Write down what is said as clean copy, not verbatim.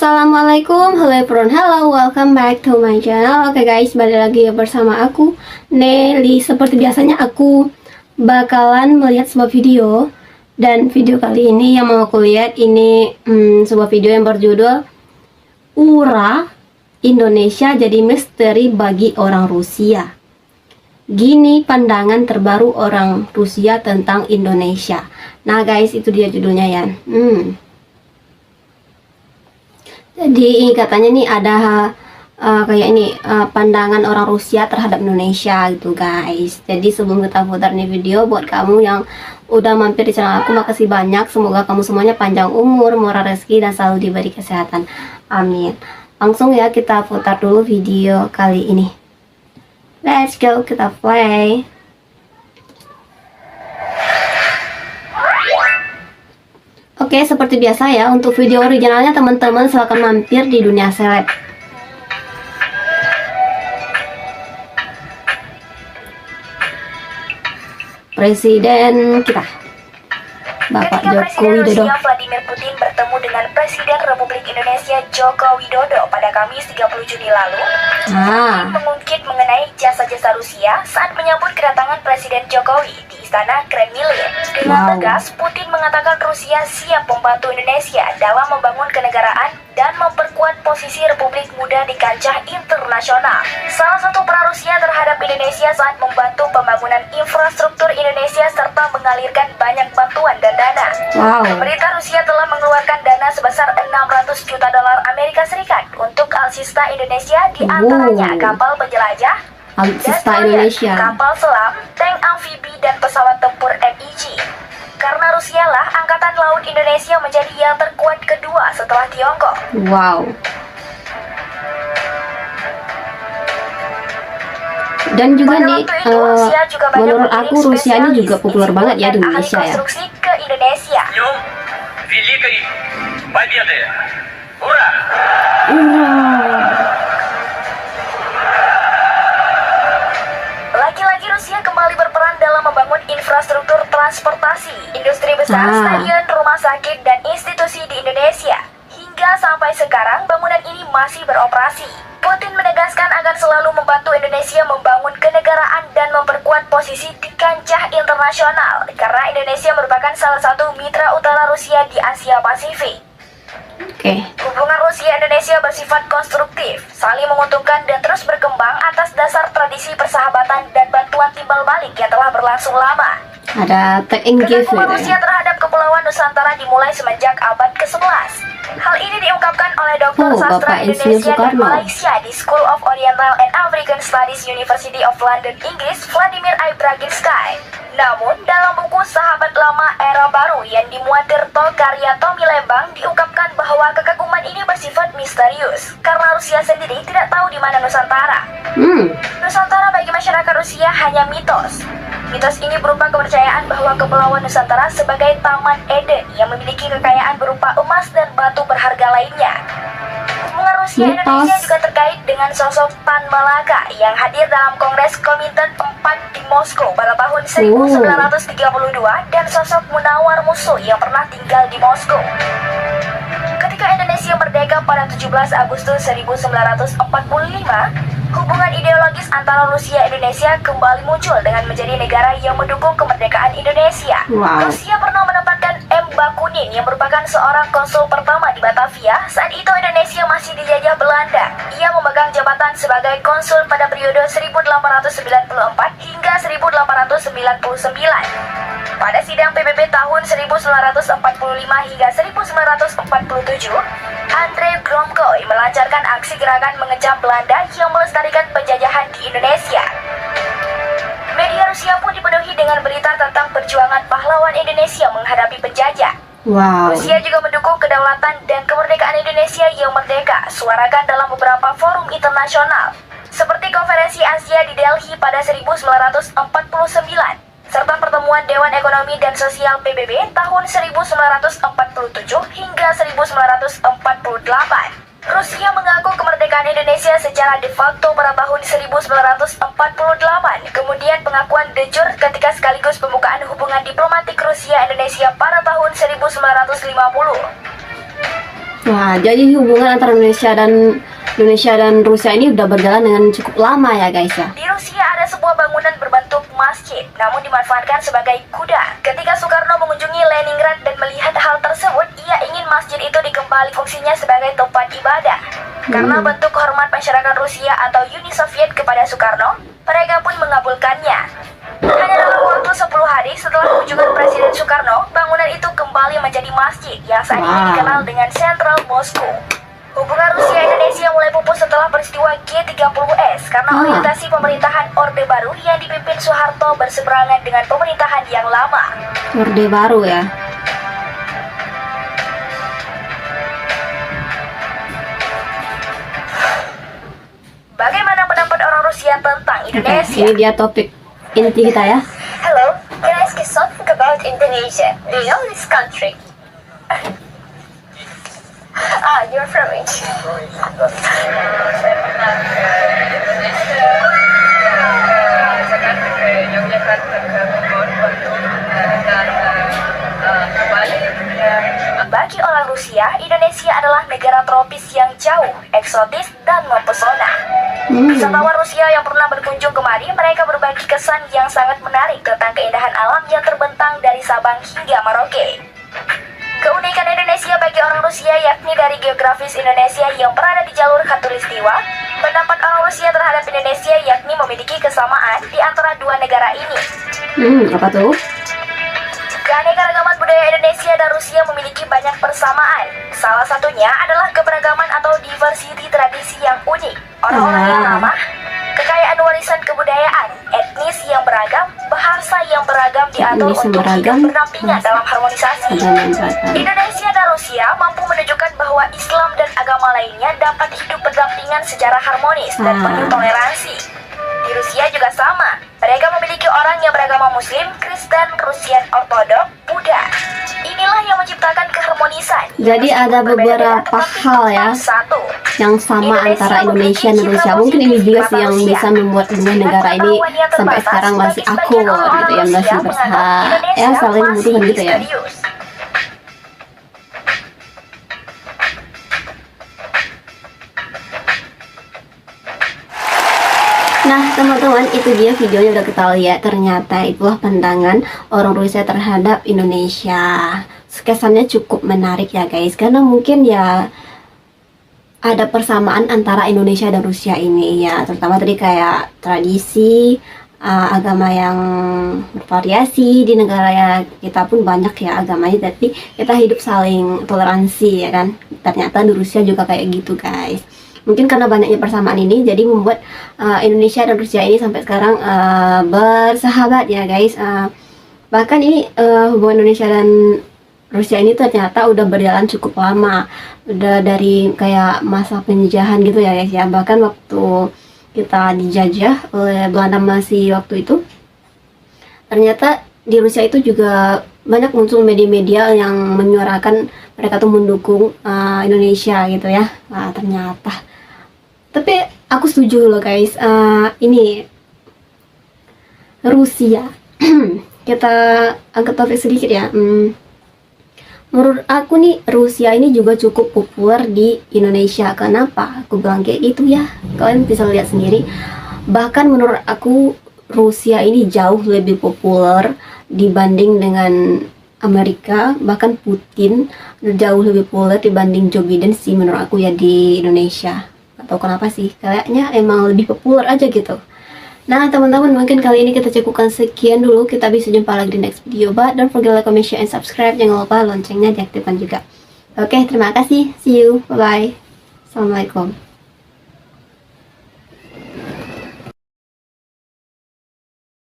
Assalamualaikum, hello everyone, hello, welcome back to my channel. Oke guys, balik lagi bersama aku Nelly. Seperti biasanya aku bakalan melihat sebuah video. Dan video kali ini yang mau aku lihat ini sebuah video yang berjudul Ura Indonesia jadi misteri bagi orang Rusia. Gini pandangan terbaru orang Rusia tentang Indonesia. Nah guys, itu dia judulnya ya. Jadi katanya nih ada kayak ini pandangan orang Rusia terhadap Indonesia gitu guys. Jadi sebelum kita putar nih video, buat kamu yang udah mampir di channel aku, makasih banyak. Semoga kamu semuanya panjang umur, murah rezeki, dan selalu diberi kesehatan. Amin. Langsung ya kita putar dulu video kali ini. Let's go, kita play. Oke, seperti biasa ya, untuk video originalnya teman-teman silahkan mampir di dunia seleb. Presiden kita, Bapak Joko Widodo. Rusia Vladimir Putin bertemu dengan Presiden Republik Indonesia Joko Widodo pada Kamis 30 Juni lalu. Mengungkit mengenai jasa-jasa Rusia saat menyambut kedatangan Presiden Jokowi di Istana Kremlin. Dengan tegas, Putin mengatakan Rusia siap membantu Indonesia dalam membangun kenegaraan dan memperkuat posisi Republik Muda di kancah internasional. Salah satu peran Rusia terhadap Indonesia saat membantu pembangunan infrastruktur Indonesia serta mengalirkan banyak bantuan dan dana. Pemerintah Rusia telah mengeluarkan dana sebesar 600 juta dolar Amerika Serikat untuk alutsista Indonesia, di antaranya kapal penjelajah, Indonesia, kapal selam, tank amfibi, dan pesawat tempur MiG. Karena Rusia lah Angkatan Laut Indonesia menjadi yang terkuat kedua setelah Tiongkok. Dan juga nih, menurut aku Rusia ini juga populer banget ya di Indonesia ya. Ke Indonesia. Lagi-lagi Rusia kembali berperan dalam membangun infrastruktur transportasi, industri besar, stadion, rumah sakit, dan institusi di Indonesia. Hingga sampai sekarang bangunan ini masih beroperasi. Putin menegaskan akan selalu membantu Indonesia membangun kenegaraan dan memperkuat posisi di kancah internasional, karena Indonesia merupakan salah satu mitra utara Rusia di Asia Pasifik. Hubungan Rusia-Indonesia bersifat konstruktif, saling menguntungkan dan terus berkembang atas dasar tradisi persahabatan dan bantuan timbal balik yang telah berlangsung lama. Ada take and give Rusia terhadap Kepulauan Nusantara dimulai semenjak abad ke-11. Hal ini diungkapkan oleh Dr. Sastra Indonesia dan Malaysia di School of Oriental and African Studies University of London, Inggris, Vladimir Ibraginsky. Namun, dalam buku Sahabat Lama Era Baru yang dimuat Tirto karya Tommy Lembang, diungkapkan bahwa kekaguman ini bersifat misterius, karena Rusia sendiri tidak tahu di mana Nusantara. Nusantara bagi masyarakat Rusia hanya mitos. Mitos ini berupa kepercayaan bahwa Kepulauan Nusantara sebagai Taman Eden yang memiliki kekayaan berupa emas dan batu berharga lainnya. Hubungan Rusia-Indonesia juga terkait dengan sosok Tan Malaka yang hadir dalam Kongres Komintern 4 di Moskow pada tahun 1932 dan sosok Munawar Musso yang pernah tinggal di Moskow. Ketika Indonesia merdeka pada 17 Agustus 1945, hubungan ideologis antara Rusia dan Indonesia kembali muncul dengan menjadi negara yang mendukung kemerdekaan Indonesia. Rusia pernah menempatkan M. Bakunin yang merupakan seorang konsul pertama di Batavia saat itu Indonesia masih dijajah Belanda. Ia memegang jabatan sebagai konsul pada periode 1894 hingga 1899. Pada sidang PBB tahun 1945 hingga 1947, Andrei Gromyko melancarkan aksi gerakan mengecam Belanda yang melestarikan penjajahan di Indonesia. Media Rusia pun dipenuhi dengan berita tentang perjuangan pahlawan Indonesia menghadapi penjajah. Rusia juga mendukung kedaulatan dan kemerdekaan Indonesia yang merdeka, suarakan dalam beberapa forum internasional, seperti Konferensi Asia di Delhi pada 1949, serta pertemuan Dewan Ekonomi dan Sosial PBB tahun 1947 hingga 1948. Rusia mengaku kemerdekaan Indonesia secara de facto pada tahun 1948, kemudian pengakuan de jure ketika sekaligus pembukaan hubungan diplomatik Rusia-Indonesia pada tahun 1950. Wah, jadi hubungan antara Indonesia dan Rusia ini udah berjalan dengan cukup lama ya guys ya. Di Rusia ada sebuah bangunan berbentuk masjid, namun dimanfaatkan sebagai kuda. Ketika Soekarno mengunjungi Leningrad dan melihat hal tersebut, ia ingin masjid itu dikembali fungsinya sebagai tempat ibadah. Karena bentuk hormat masyarakat Rusia atau Uni Soviet kepada Soekarno, mereka pun mengabulkannya. Hanya dalam waktu 10 hari setelah kunjungan Presiden Soekarno, bangunan itu kembali menjadi masjid yang saat ini dikenal dengan Central Moscow. Hubungan Rusia-Indonesia mulai pupus setelah peristiwa G30S karena orientasi pemerintahan Orde Baru yang dipimpin Soeharto berseberangan dengan pemerintahan yang lama. Orde Baru ya. Bagaimana pendapat orang Rusia tentang Indonesia? Ini dia topik inti kita ya. Hello, can I ask you something about Indonesia? Do you know this country? You're from Indonesia. Bagi orang Rusia, Indonesia adalah negara tropis yang jauh, eksotis, dan mempesona. Wisatawan Rusia yang pernah berkunjung kemari, mereka berbagi kesan yang sangat menarik tentang keindahan alam yang terbentang dari Sabang hingga Merauke. Keunikan Indonesia bagi orang Rusia yakni dari geografis Indonesia yang berada di jalur khatulistiwa. Pendapat orang Rusia terhadap Indonesia yakni memiliki kesamaan di antara dua negara ini. Apa tuh? Keanekaragaman budaya Indonesia dan Rusia memiliki banyak persamaan. Salah satunya adalah keberagaman atau diversity tradisi yang unik, orang-orang yang ramah, kekayaan warisan kebudayaan, etnis yang beragam, bahasa yang beragam diatur untuk hidup berdampingan dalam harmonisasi. Indonesia dan Rusia mampu menunjukkan bahwa Islam dan agama lainnya dapat hidup berdampingan secara harmonis dan penuh toleransi. Di Rusia juga sama. Mereka memiliki orang yang beragama Muslim, Kristen, Rusian Ortodok, Buddha. Inilah yang menciptakan keharmonisan. Jadi ada beberapa hal ya yang sama antara Indonesia dan Rusia. Mungkin ini juga sih yang bisa membuat dua negara ini sampai sekarang masih akur gitu ya, masih bersahabat ya, saling membutuhkan gitu ya. Nah teman-teman, itu dia videonya udah kita lihat. Ternyata itulah pandangan orang Rusia terhadap Indonesia. Kesannya cukup menarik ya guys, karena mungkin ya ada persamaan antara Indonesia dan Rusia ini ya, terutama tadi kayak tradisi, agama yang bervariasi. Di negara ya kita pun banyak ya agamanya, tapi kita hidup saling toleransi ya kan. Ternyata di Rusia juga kayak gitu guys. Mungkin karena banyaknya persamaan ini, jadi membuat Indonesia dan Rusia ini sampai sekarang bersahabat ya guys. Bahkan ini hubungan Indonesia dan Rusia ini ternyata udah berjalan cukup lama. Udah dari kayak masa penjajahan gitu ya guys ya. Bahkan waktu kita dijajah oleh Belanda masih waktu itu, ternyata di Rusia itu juga banyak muncul media-media yang menyuarakan mereka tuh mendukung Indonesia gitu ya. Nah, ternyata. Tapi aku setuju loh guys, ini Rusia. Kita angkat topik sedikit ya. Menurut aku nih, Rusia ini juga cukup populer di Indonesia. Kenapa aku bilang kayak gitu ya? Kalian bisa lihat sendiri. Bahkan menurut aku Rusia ini jauh lebih populer dibanding dengan Amerika. Bahkan Putin jauh lebih populer dibanding Joe Biden sih menurut aku ya di Indonesia. Atau kenapa sih? Kayaknya emang lebih populer aja gitu. Nah teman-teman, mungkin kali ini kita cukupkan sekian dulu. Kita bisa jumpa lagi di next video. But don't forget like, comment, share, and subscribe. Jangan lupa loncengnya diaktifkan juga. Oke, terima kasih. See you. Bye-bye. Assalamualaikum.